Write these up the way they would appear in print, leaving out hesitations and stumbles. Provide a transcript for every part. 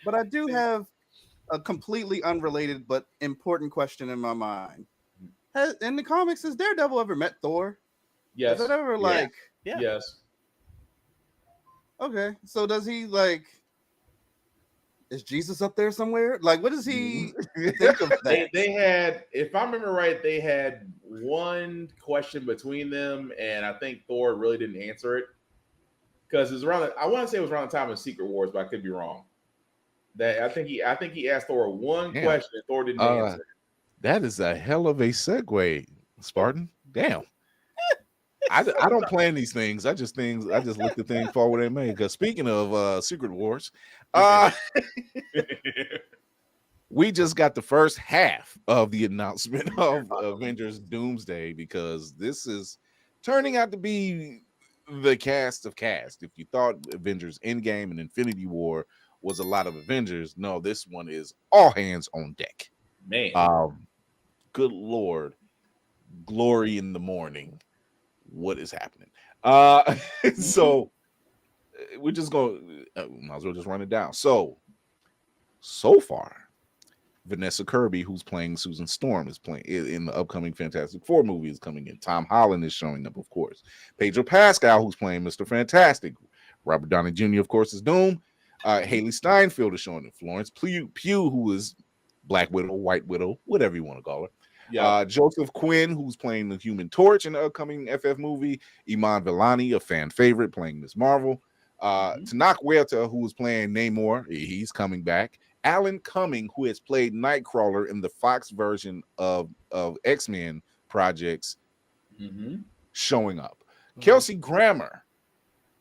But I do have a completely unrelated but important question in my mind. In the comics, has Daredevil ever met Thor? Is that Yes. ever Yeah. like Yeah. Yes. okay? So does he like? Is Jesus up there somewhere? Like, what does he think of that? They had, if I remember right, they had one question between them, and I think Thor really didn't answer it because it's around. I want to say it was around the time of Secret Wars, but I could be wrong. That I think he asked Thor one Damn. question, and Thor didn't Uh, answer. that is a hell of a segue, Spartan. Damn. I don't plan these things. I just look the thing forward and make. Because speaking of Secret Wars, uh, we just got the first half of the announcement of Avengers Doomsday because this is turning out to be the cast of cast. If you thought Avengers Endgame and Infinity War was a lot of Avengers, no, this one is all hands on deck. Man, Good Lord, glory in the morning. What is happening? So we're just going might as well just run it down. So far, Vanessa Kirby, who's playing Susan Storm, is playing in the upcoming Fantastic Four movie, is coming in. Tom Holland is showing up, of course. Pedro Pascal, who's playing Mr. Fantastic. Robert Downey Jr., of course, is Doom. Haley Steinfeld is showing up. Florence Pugh, who is Black Widow, White Widow, whatever you want to call her. yeah, Joseph Quinn, who's playing the Human Torch in the upcoming FF movie. Iman Vellani, a fan favorite, playing Miss Marvel. Tanakh Huerta, who is playing Namor, he's coming back. Alan Cumming, who has played Nightcrawler in the Fox version of X-Men projects, showing up. Kelsey Grammer,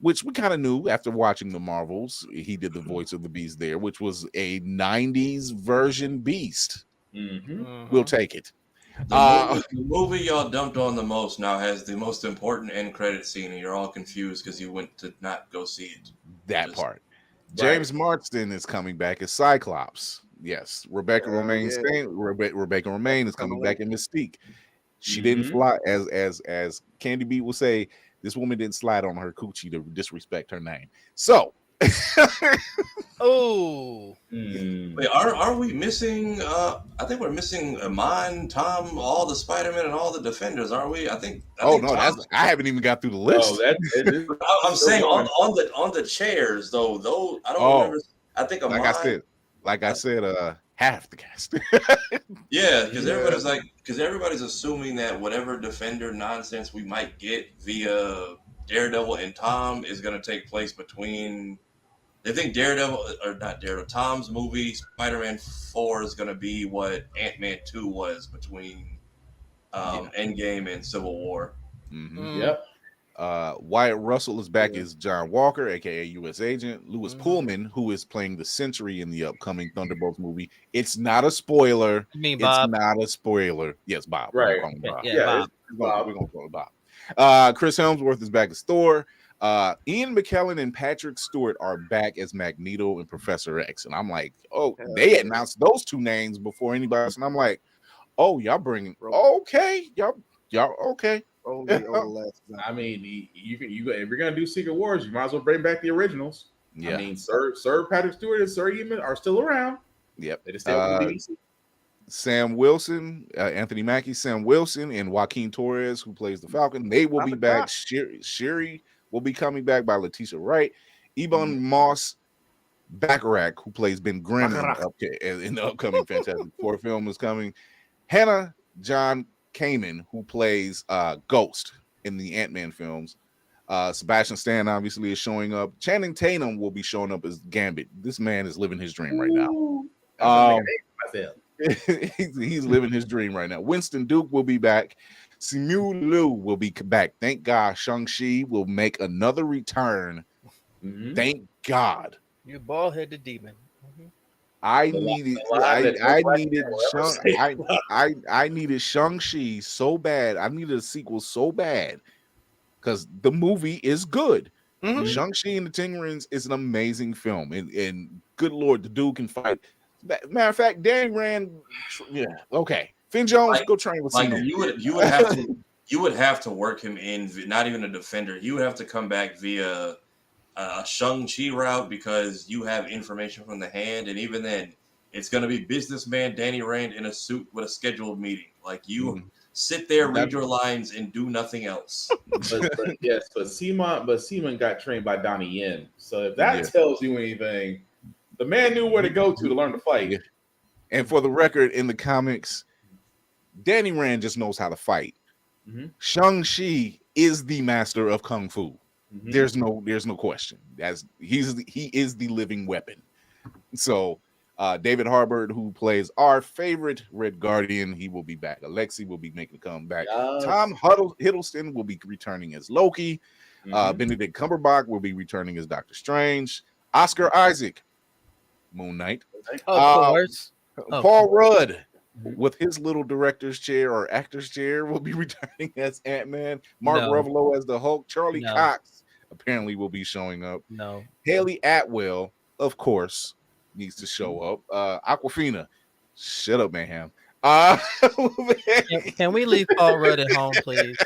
which we kind of knew after watching the Marvels. He did the voice of the Beast there, which was a 90s version Beast. We'll take it. The movie y'all dumped on the most now has the most important end credit scene, and you're all confused because you went to not go see it. That part. James Marsden is coming back as Cyclops. Yes, Rebecca Romaine is coming back in Mystique. She didn't fly, as Candy B will say, this woman didn't slide on her coochie to disrespect her name. So, wait, are we missing? I think we're missing Amon, Tom, all the Spider-Man, and all the Defenders, aren't we? I think I haven't even got through the list. I'm saying on the chairs though. Though I don't remember. I think Amon, like I said, half the cast. Yeah, because everybody's assuming that whatever Defender nonsense we might get via Daredevil and Tom is going to take place between. They think Tom's movie Spider-Man 4 is going to be what Ant-Man 2 was between Endgame and Civil War. Yep. Wyatt Russell is back as John Walker, aka U.S. Agent. Louis Pullman, who is playing the Sentry in the upcoming Thunderbolts movie. It's not a spoiler. You mean Bob? It's not a spoiler. Yes, Bob. Right. Bob. Yeah, Bob. We're gonna call him Bob. Chris Hemsworth is back as Thor. Ian McKellen and Patrick Stewart are back as Magneto and Professor X, and I'm like, oh, they announced those two names before anybody else, and I'm like, oh, y'all bringing okay, y'all okay. I mean, you if you're gonna do Secret Wars, you might as well bring back the originals. Yeah. I mean, Sir Patrick Stewart and Sir Ian are still around. Yep. They just stay on BBC. Sam Wilson, Anthony Mackie, Sam Wilson, and Joaquin Torres, who plays the Falcon, they will be back. Shiri will be coming back by Letitia Wright. Ebon Moss Bacharach, who plays Ben Grimm in the upcoming Fantastic Four film, is coming. Hannah John Kamen, who plays Ghost in the Ant-Man films. Sebastian Stan obviously is showing up. Channing Tatum will be showing up as Gambit. This man is living his dream right now. He's living his dream right now. Winston Duke will be back. Simu Liu will be back. Thank God Shang-Chi will make another return. Thank God. You bald-headed demon. I needed Shang-Chi so bad. I needed a sequel so bad because the movie is good. Shang-Chi and the Ten Rings is an amazing film, and good Lord, the dude can fight. Matter of fact, Dan Rand, okay. Finn Jones, go train with someone. You would have to work him in, not even a Defender. You would have to come back via Shang-Chi route because you have information from the hand, and even then, it's going to be businessman Danny Rand in a suit with a scheduled meeting. Like, you sit there, read your lines, and do nothing else. but Seaman got trained by Donnie Yen. So if that tells you anything, the man knew where to go to learn to fight. Yeah. And for the record, in the comics, Danny Rand just knows how to fight. Shang-Chi is the master of kung fu. There's no question. He is the living weapon. So David Harbour, who plays our favorite Red Guardian, he will be back. Alexi will be making a comeback. Yes. Tom Hiddleston will be returning as Loki. Benedict Cumberbatch will be returning as Doctor Strange. Oscar Isaac, Moon Knight. Of course. Paul Rudd, with his little director's chair or actor's chair, will be returning as Ant-Man. Mark Ruffalo as the Hulk. Charlie Cox apparently will be showing up. Haley Atwell, of course, needs to show up. Aquafina, shut up, Mayhem. Can we leave Paul Rudd at home, please?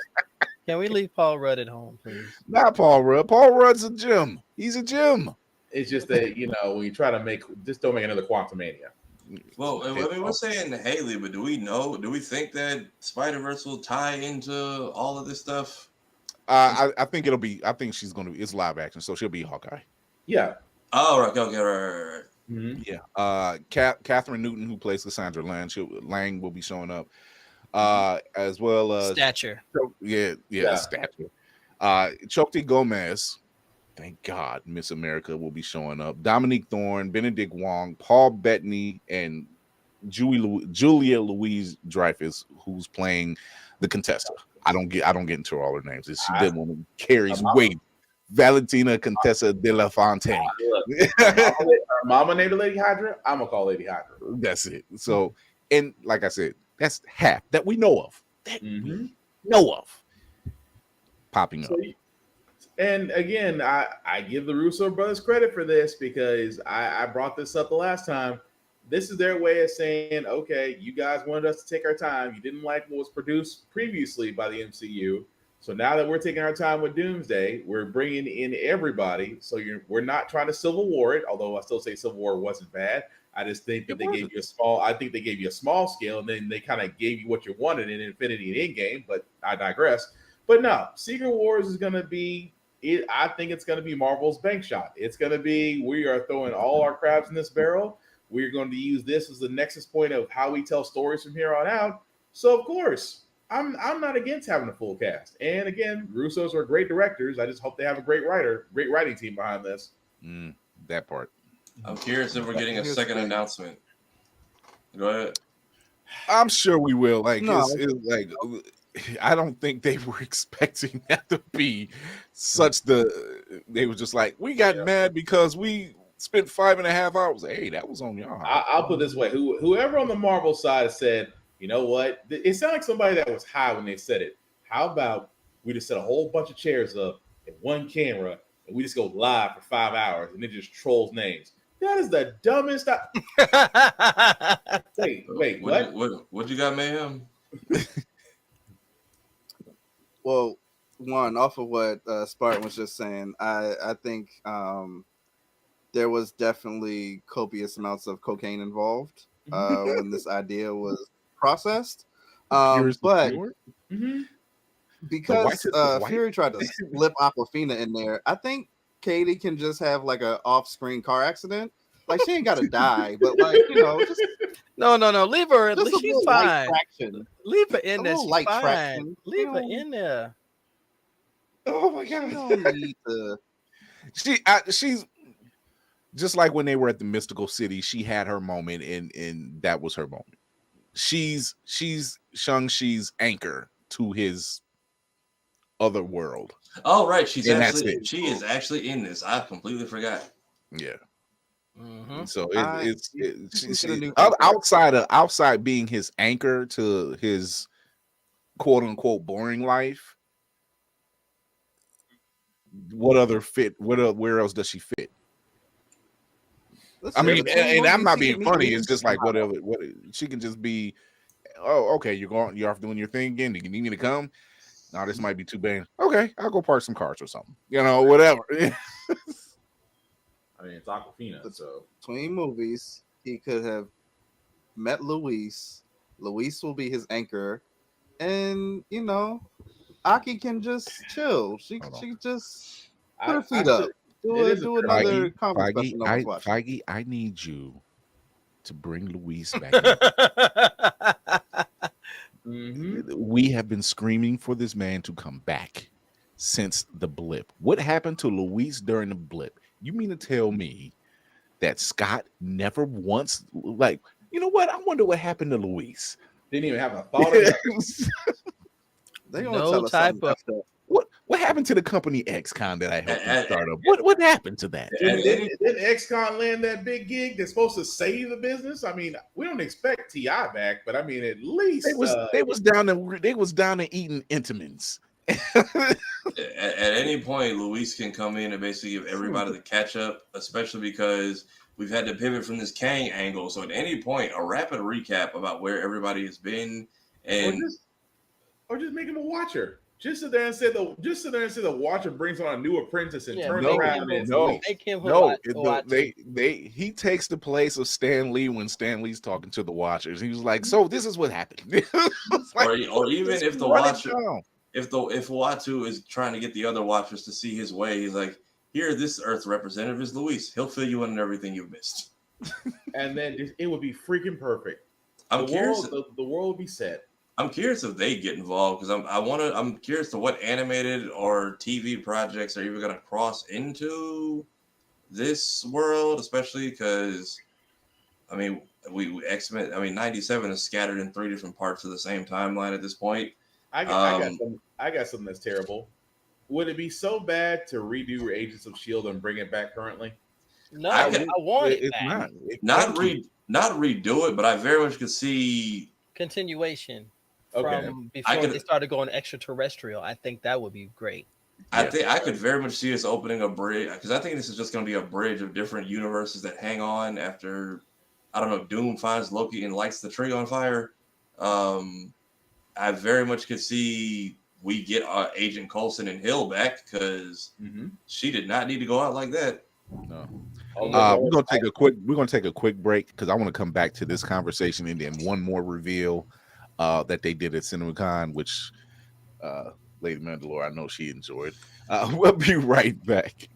Can we leave Paul Rudd at home, please? Not Paul Rudd. Paul Rudd's a gem. He's a gem. It's just that, when you try to just don't make another Quantumania. Well, I mean, we're saying Haley, but do we think that Spider-Verse will tie into all of this stuff? I think she's going to, it's live action, so she'll be Hawkeye. Yeah. Oh, right. Okay, right. Yeah. Catherine Newton, who plays Cassandra Lang, will be showing up. As well as Stature. Stature. Chokti Gomez, thank God, Miss America will be showing up. Dominique Thorne, Benedict Wong, Paul Bettany, and Julia Louise Dreyfus, who's playing the Contessa. I don't get into all her names. She did one carries weight. Valentina Contessa de la Fontaine. Her mama named Lady Hydra. I'm gonna call Lady Hydra. That's it. So, and like I said, that's half that we know of. We know of popping up. And again, I give the Russo brothers credit for this because I brought this up the last time. This is their way of saying, okay, you guys wanted us to take our time. You didn't like what was produced previously by the MCU. So now that we're taking our time with Doomsday, we're bringing in everybody. So we're not trying to Civil War it, although I still say Civil War wasn't bad. I just think that they gave you a small scale, and then they kind of gave you what you wanted in Infinity and Endgame, but I digress. But no, Secret Wars is going to be, I think it's going to be Marvel's bank shot. It's going to be, we are throwing all our crabs in this barrel. We're going to use this as the nexus point of how we tell stories from here on out. So, of course, I'm not against having a full cast. And again, Russos are great directors. I just hope they have a great writing team behind this. That part. I'm curious if we're getting a second announcement. Go ahead. I'm sure we will. Like, it's I don't think they were expecting that to be such they were just like, we got mad because we spent 5.5 hours. Hey, that was on y'all. I'll put it this way. Whoever on the Marvel side said, you know what? It sounded like somebody that was high when they said it. How about we just set a whole bunch of chairs up and one camera and we just go live for 5 hours and it just trolls names? That is the dumbest. Wait, what? What you got, Mayhem? Well, one, off of what Spartan was just saying, I think there was definitely copious amounts of cocaine involved when this idea was processed. But because Fury tried to slip Aquafina in there, I think Katie can just have like an off-screen car accident. Like, she ain't got to die, but like, just no, leave her. She's fine. Leave her in there. She's light fine. traction. Leave her in there. Oh my God! Don't need to. She's just like when they were at the Mystical City. She had her moment, and that was her moment. She's Shang-Chi's anchor to his other world. Oh, right. She is actually in this. I completely forgot. Yeah. Mm-hmm. So she's outside being his anchor to his quote unquote boring life. Where else does she fit? I mean, and I'm not being funny. It's just like whatever. She can just be. Oh, okay. You're off doing your thing again. Do you need me to come? No, this might be too bad. Okay, I'll go park some cars or something. Whatever. I mean, it's Aquafina, so Between movies, he could have met Luis. Luis will be his anchor, and Aki can just chill. She Hold on. just put her I feet still, up. Do it is do another comedy special no one's watching. Feige, I need you to bring Luis back in. We have been screaming for this man to come back since the blip. What happened to Luis during the blip? You mean to tell me that Scott never once, like, you know what? I wonder what happened to Luis. Didn't even have a thought of that. They gonna No tell us type something of- after. What happened to the company XCon that I helped them start up? What happened to that? Didn't XCon land that big gig that's supposed to save the business? I mean, we don't expect Ti back, but I mean, at least They was down to eating Intamins. At any point, Luis can come in and basically give everybody the catch up, especially because we've had to pivot from this Kang angle. So at any point, a rapid recap about where everybody has been, and or just make him a watcher. Just sit there and say the watcher brings on a new apprentice and turns no, around and no. Make him No, watch. he takes the place of Stan Lee when Stan Lee's talking to the Watchers. He was like, "So this is what happened." or even if the run it watcher, down. if Watu is trying to get the other watchers to see his way, he's like, "Here, this Earth representative is Luis. He'll fill you in on everything you've missed." and then it would be freaking perfect. I'm curious. The world would be set. I'm curious if they get involved because I'm curious to what animated or TV projects are even going to cross into this world, especially because I mean we X-Men. I mean 97 is scattered in 3 different parts of the same timeline at this point. I got something that's terrible. Would it be so bad to redo Agents of S.H.I.E.L.D. and bring it back currently? No, I want it back. Not redo it, but I very much could see continuation. Okay. From before they started going extraterrestrial. I think that would be great. I think I could very much see us opening a bridge because I think this is just going to be a bridge of different universes that hang on after, I don't know, Doom finds Loki and lights the tree on fire. I very much could see we get Agent Coulson and Hill back because she did not need to go out like that. No. We're gonna take a quick break because I want to come back to this conversation and then one more reveal that they did at CinemaCon, which Lady Mandalore, I know she enjoyed. We'll be right back.